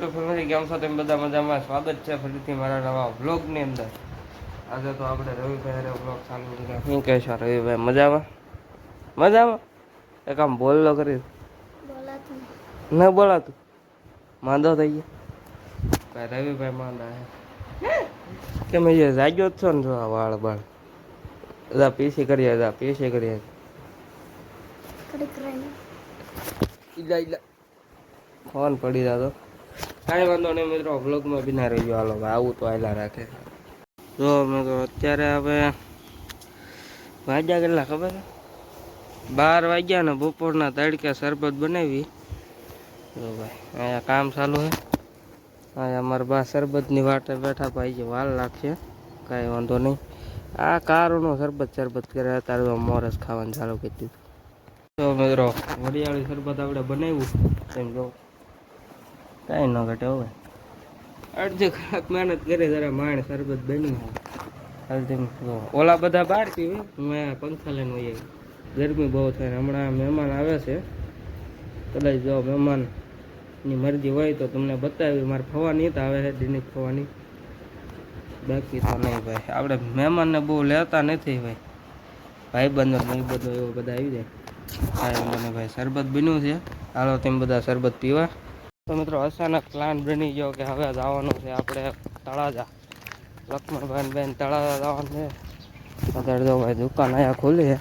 YouTube family કેમ છો તેમ બધા મજામાં? સ્વાગત છે ફરીથી મારા નવા વ્લોગની અંદર. આજે તો આપણે રવિભાઈ વ્લોગ ચાલુ કર્યા. શું કહેશો રવિભાઈ? મજામાં મજામાં? એક આમ બોલ કરી ન બોલાતું માંદો થઈ ગયો ભાઈ. રવિભાઈ માંદા કે મેં જાગ્યો જ છો ને? જો વાળ બાળ પીસી કરીએ ફોન પડી જતો. કાંઈ વાંધો નહીં મિત્રો, વ્લોગમાં બી ના રહી ગયો. હાલો ભાઈ, આવું તો આયલા રાખે. જો મિત્રો અત્યારે હવે વાગ્યા કેટલા ખબર છે? 12 વાગ્યા ને બપોરના તડકે શરબત બનાવી. જો ભાઈ અહીંયા કામ ચાલુ છે. અહીંયા અમારા બા શરબતની વાટે બેઠા. ભાઈ જે વાલ લાગશે કાંઈ વાંધો નહીં. આ કારોનો શરબત કરે અત્યારે મોરસ ખાવાનું ચાલુ કરી દીધું. તો મિત્રો વરિયાળી શરબત આપણે બનાવ્યું એમ જો કાંઈ ન ઘટે. હવે અડધી કલાક મહેનત કરી જરા માણ શરબત બન્યું. હલ્દી ઓલા બધા બહાર પીવે, હું અહીંયા પંખા લઈને હોઈએ. ગરમી બહુ થાય. હમણાં મહેમાન આવે છે, કદાચ જો મહેમાનની મરજી હોય તો તમને બતાવી. મારે ફવાની તો આવે છે દિનિક ફવાની, બાકી તો નહીં ભાઈ. આપણે મહેમાનને બહુ લેતા નથી ભાઈ. ભાઈબંધો નહીં બધો એવો બધા આવી જાય. કાંઈ વાંધો નહીં ભાઈ. શરબત બન્યું છે, હાલો તેમ બધા શરબત પીવા. તો મિત્રો અચાનક પ્લાન બની ગયો કે હવે જવાનું છે આપણે તળાજા. લક્ષ્મણભાઈ બેન તળાજા જવાનું છે. અત્યારે જો ભાઈ દુકાન અહીંયા ખુલી છે.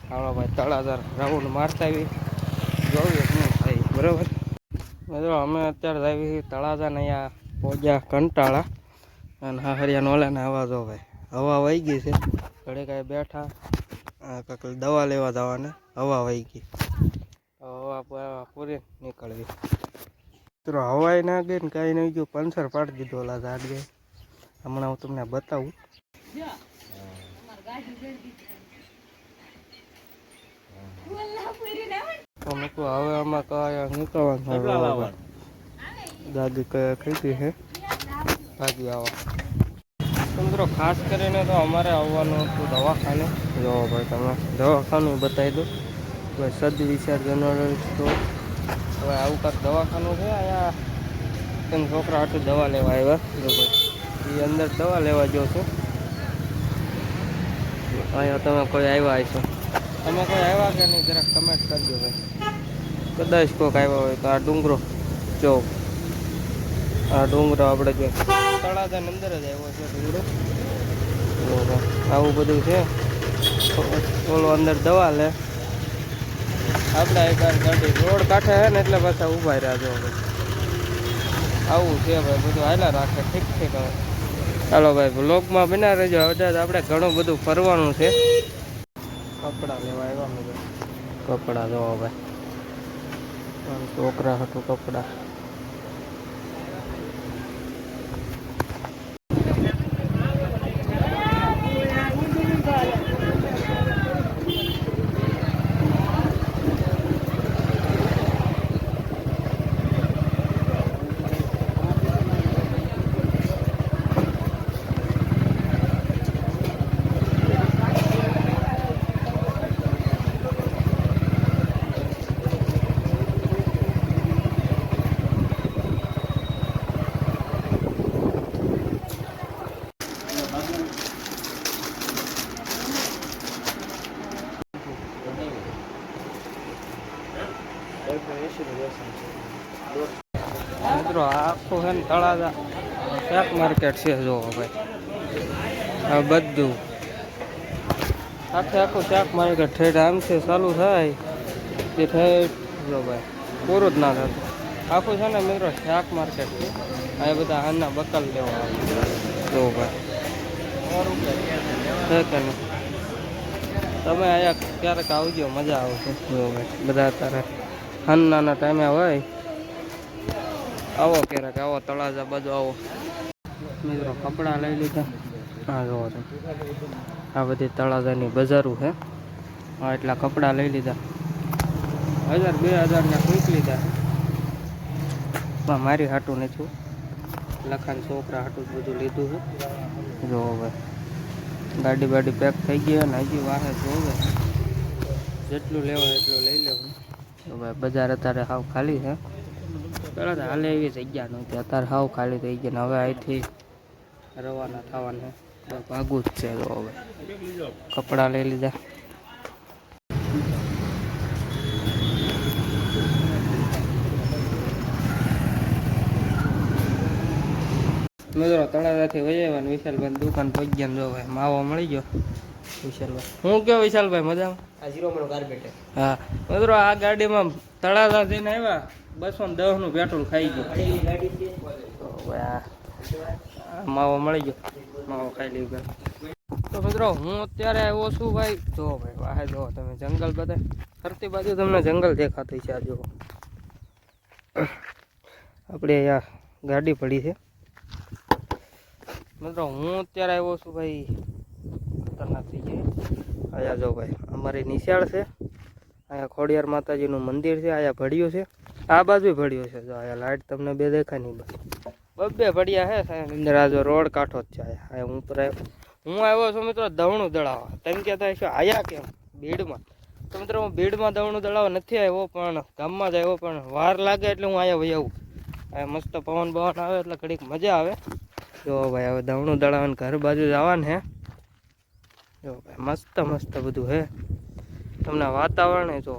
હાલો ભાઈ તળાજા રાઉન્ડ મારતા આવી જોઈએ શું થાય. બરાબર મિત્રો અમે અત્યારે આવી તળાજાને અહીંયા પહોંચ્યા કંટાળા. અને હા હરિયા નોલાને હવા જો ભાઈ હવા વહી ગઈ છે. ઘડી કાંઈ બેઠા કાંઈક દવા લેવા જવાને હવા વહી ગઈ. હવા પૂરી નીકળવી. મિત્રો હવાઈ ના ગઈ ને કાંઈ નહીં ગયું. પંચર પાડી દીધો ઓલા ઝાડ ગઈ. હમણાં હું તમને બતાવું. તો મૂકું હવે આમાં કયા નીકળવાનું દાદી કયા ખરીદી છે ભાગી આવા. મિત્રો ખાસ કરીને તો અમારે આવવાનું હતું દવાખાને. જો ભાઈ તમે દવાખાનું બતાવી દો. કોઈ સદ વિચાર જનરલ સ્ટોર. હવે આવું કાંક દવાખાનું છે અહીંયા. તેમ છોકરા હાટું દવા લેવા આવ્યા. જો ભાઈ એ અંદર દવા લેવા જો છો. અહીંયા તમે કોઈ આવ્યા હશો? તમે કોઈ આવ્યા કે નહીં જરાક કમેન્ટ કરજો ભાઈ. કદાચ કોઈક આવ્યા હોય તો આ ડુંગરો જો, આ ડુંગરો આપણે જો તળાજાની અંદર જ આવ્યો છે ડુંગરો. આવું બધું છે. ઓલો અંદર દવા લે. આપણે એક ગાડી રોડ કાંઠે છે ને એટલે પાછા ઊભા રહ્યા જો આવું છે ભાઈ. બધું હાલા રાખે ઠીક ઠીક. હવે ચાલો ભાઈ બ્લોગમાં બના રહેજો. હવે આપણે ઘણું બધું ફરવાનું છે. કપડાં લેવા આવ્યા મેં કપડાં જોવા ભાઈ. છોકરા હતું કપડાં. મિત્રો આખું છે ને તળાજા શાક માર્કેટ છે. જો ભાઈ આ બધું આખું શાક માર્કેટ ઠેઠ આમથી ચાલુ થાય તે ઠેઠ જો ભાઈ પૂરું જ ના થતું. આખું છે ને મિત્રો શાક માર્કેટ છે. આ બધા હાલના બકલ લેવા આવે. જો ભાઈ છે કે નહીં? તમે અહીંયા ક્યારેક આવજો, મજા આવશે. જો ભાઈ બધા અત્યારે હાલના ટાઈમે હોય આવો ક્યારેક, આવો તળાજા બાજુ આવો. મિત્રો કપડાં લઈ લીધા. હા જોવો છો આ બધી તળાજાની બજારું છે. હા એટલા કપડાં લઈ લીધા. 1000-2000 ખરીદ લીધા. મારી હાટું નથી, લખાણ છોકરા હાટું બધું લીધું છે. જો ભાઈ ગાડી બાડી પેક થઈ ગઈ અને હજી વાહે જોવે. જેટલું લેવાય એટલું લઈ લેવું. તો ભાઈ બજાર અત્યારે સાવ ખાલી છે. પેલા તો હાલે એવી જગ્યા નહોતી, અત્યારે હાવ ખાલી થઈ ગઈ ને હવે અહીંથી રવાના થવાના ભાગું જ છે. તો હવે કપડાં લઈ લીધા. મિત્રો તળાજાથી વહી આવ્યા ને વિશાલભાઈ દુકાન પહોંચી ગયા. જો ભાઈ માવો મળી ગયો વિશાલભાઈ. હું કયો વિશાલભાઈ મજામાં? આ 0 કાર્પેટ. હા મિત્રો આ ગાડીમાં તળાજા જઈને આવ્યા 210 નું પેટ્રોલ ખાઈ ગયું. માવો મળી ગયો, માવો ખાઈ લીધો. તો મિત્રો હું અત્યારે આવ્યો છું ભાઈ. જો ભાઈ વાહે જો તમે જંગલ બધા ફરતી બાજુ તમને જંગલ દેખાતું છે. આ જો આપણે અહીંયા ગાડી પડી છે. મિત્રો હું અત્યારે આવ્યો છું ભાઈ, ખતરનાક થઈ જાય. અહીંયા જો ભાઈ અમારી નિશાળ છે, અહીંયા ખોડિયાર માતાજીનું મંદિર છે, અહીંયા ભળ્યું છે, આ બાજુ ભળ્યું છે. જો અહીંયા લાઇટ તમને બે દેખાય નહીં, બબ્બે ભળ્યા છે અંદર. આ જો રોડ કાંઠો જ છે. અહીંયા હું ઉપર હું આવ્યો છું મિત્રો દવણું દળાવવા. તમે કહેતા હશો આયા કેમ ભીડમાં? તો મિત્રો હું ભીડમાં દવણું દળાવવા નથી આવ્યો, પણ ગામમાં જ આવ્યો. પણ વાર લાગે એટલે હું અહીંયા વહી આવું. અહીંયા મસ્ત પવન બવન આવે એટલે ઘડીક મજા આવે. જો ભાઈ હવે દવણું દળાવવાનું ઘર બાજુ જવાનું હે. જો ભાઈ મસ્ત મસ્ત બધું હે, તમને વાતાવરણ જો.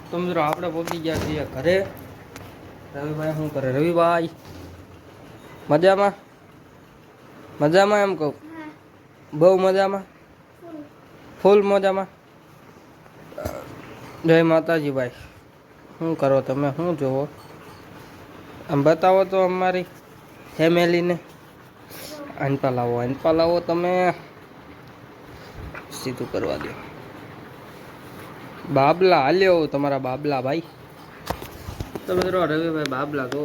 તો મિત્રો આપણે પહોંચી ગયા છીએ ઘરે. રવિભાઈ શું કરે? રવિભાઈ મજામાં? મજામાં એમ કહું? બહુ મજામાં, ફૂલ મજામાં. જય માતાજી ભાઈ. શું કરો તમે? શું જોવો? આમ બતાવો તો અમારી ફેમિલીને. અનપા લાવો તમે, સીધું કરવા દો. બાબલા હાલ્યો તમારા બાબલા ભાઈ. તો મિત્રો રવિભાઈ બાબલા તો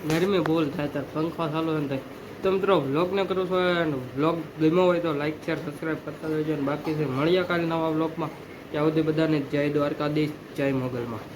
ગરમી બોલ થાય ત્યારે પંખો ચાલુ એમ થાય. તો મિત્રો વ્લોગને કરું છું, અને વ્લોગ ગમ્યો હોય તો લાઈક શેર સબસ્ક્રાઈબ કરતા રહેજો. અને બાકી છે મળ્યા કાલે નવા વ્લોગમાં. ત્યાં સુધી બધાને જય દ્વારકાધીશ, જય મોગલમાં.